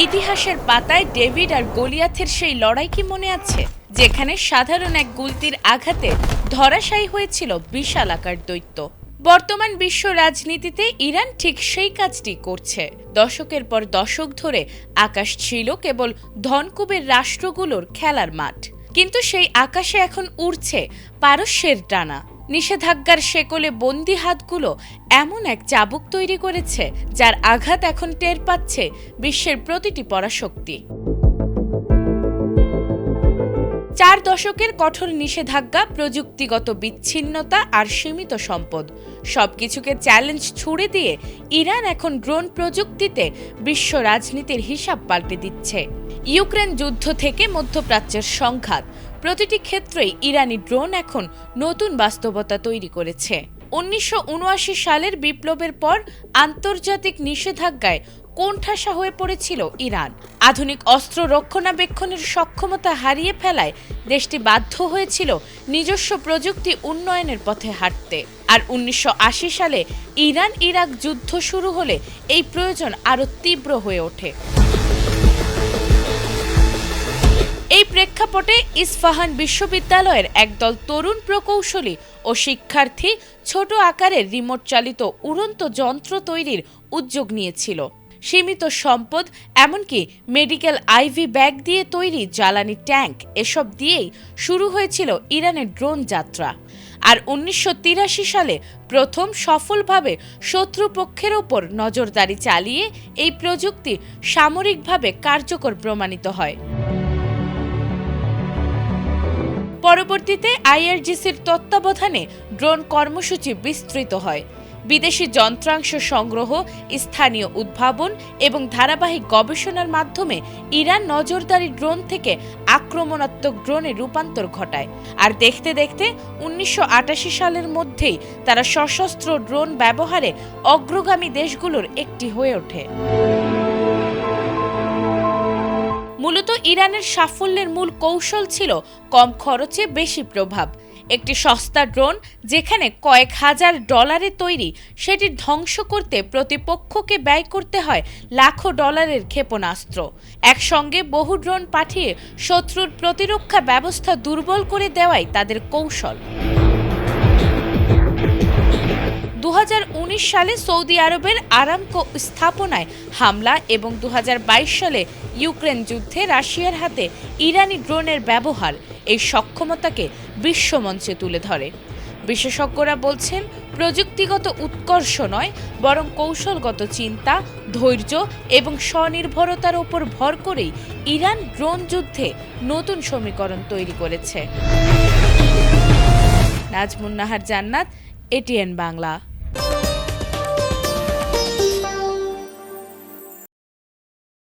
ইতিহাসের পাতায় ডেভিড আর গলিয়াথের সেই লড়াই কি মনে আছে, যেখানে সাধারণ এক গুলতির আঘাতে ধরাশায়ী হয়েছিল বিশাল আকার দৈত্য? বর্তমান বিশ্ব রাজনীতিতে ইরান ঠিক সেই কাজটি করছে। দশকের পর দশক ধরে আকাশ ছিল কেবল ধনকুবের রাষ্ট্রগুলোর খেলার মাঠ, কিন্তু সেই আকাশে এখন উড়ছে পারস্যের ডানা। নিষেধাজ্ঞার শেকলে বন্দি হাতগুলো এমন এক চাবুক তৈরি করেছে, যার আঘাত এখন টের পাচ্ছে বিশ্বের প্রতিটি পরাশক্তি। 4 দশকের কঠোর নিষেধাজ্ঞা, প্রযুক্তিগত বিচ্ছিন্নতা আর সীমিত সম্পদ, সবকিছুকে চ্যালেঞ্জ ছুড়ে দিয়ে ইরান এখন ড্রোন প্রযুক্তিতে বিশ্ব রাজনীতির হিসাব পাল্টে দিচ্ছে। ইউক্রেন যুদ্ধ থেকে মধ্যপ্রাচ্যের সংঘাত, প্রতিটি ক্ষেত্রেই ইরানি ড্রোন এখন নতুন বাস্তবতা তৈরি করেছে। 1979 সালের বিপ্লবের পর আন্তর্জাতিক নিষেধাজ্ঞায় কোণঠাসা হয়ে পড়েছিল ইরান। আধুনিক অস্ত্র রক্ষণাবেক্ষণের সক্ষমতা হারিয়ে ফেলায় দেশটি বাধ্য হয়েছিল নিজস্ব প্রযুক্তি উন্নয়নের পথে হাঁটতে। আর 1980 সালে ইরান ইরাক যুদ্ধ শুরু হলে এই প্রয়োজন আরও তীব্র হয়ে ওঠে। এই প্রেক্ষাপটে ইস্পাহান বিশ্ববিদ্যালয়ের একদল তরুণ প্রকৌশলী ও শিক্ষার্থী ছোট আকারের রিমোট চালিত উড়ন্ত যন্ত্র তৈরির উদ্যোগ নিয়েছিল। সীমিত সম্পদ, এমনকি মেডিকেল আইভি ব্যাগ দিয়ে তৈরি জ্বালানি ট্যাঙ্ক, এসব দিয়েই শুরু হয়েছিল ইরানের ড্রোন যাত্রা। আর 1983 সালে প্রথম সফলভাবে শত্রুপক্ষের ওপর নজরদারি চালিয়ে এই প্রযুক্তি সামরিকভাবে কার্যকর প্রমাণিত হয়। পরবর্তীতে আইআরজিসির তত্ত্বাবধানে ড্রোন কর্মসূচি বিস্তৃত হয়। বিদেশি যন্ত্রাংশ সংগ্রহ, স্থানীয় উদ্ভাবন এবং ধারাবাহিক গবেষণার মাধ্যমে ইরান নজরদারি ড্রোন থেকে আক্রমণাত্মক ড্রোনে রূপান্তর ঘটায়। আর দেখতে দেখতে 1988 সালের মধ্যেই তারা সশস্ত্র ড্রোন ব্যবহারে অগ্রগামী দেশগুলোর একটি হয়ে ওঠে। মূলত ইরানের সাফল্যের মূল কৌশল ছিল কম খরচে বেশি প্রভাব। একটি সস্তা ড্রোন যেখানে কয়েক হাজার ডলারে তৈরি, সেটি ধ্বংস করতে প্রতিপক্ষকে ব্যয় করতে হয় লাখো ডলারের ক্ষেপণাস্ত্র। একসঙ্গে বহু ড্রোন পাঠিয়ে শত্রুর প্রতিরক্ষা ব্যবস্থা দুর্বল করে দেওয়াই তাদের কৌশল। 2019 সালে সৌদি আরবের আরামকো স্থাপনায় হামলা এবং 2022 সালে ইউক্রেন যুদ্ধে রাশিয়ার হাতে ইরানি ড্রোনের ব্যবহার এই সক্ষমতাকে বিশ্বমঞ্চে তুলে ধরে। বিশেষজ্ঞরা বলছেন, প্রযুক্তিগত উৎকর্ষ নয়, বরং কৌশলগত চিন্তা, ধৈর্য এবং স্বনির্ভরতার উপর ভর করেই ইরান ড্রোন যুদ্ধে নতুন সমীকরণ তৈরি করেছে। নাজমুন নাহার জান্নাত, এটিএন বাংলা।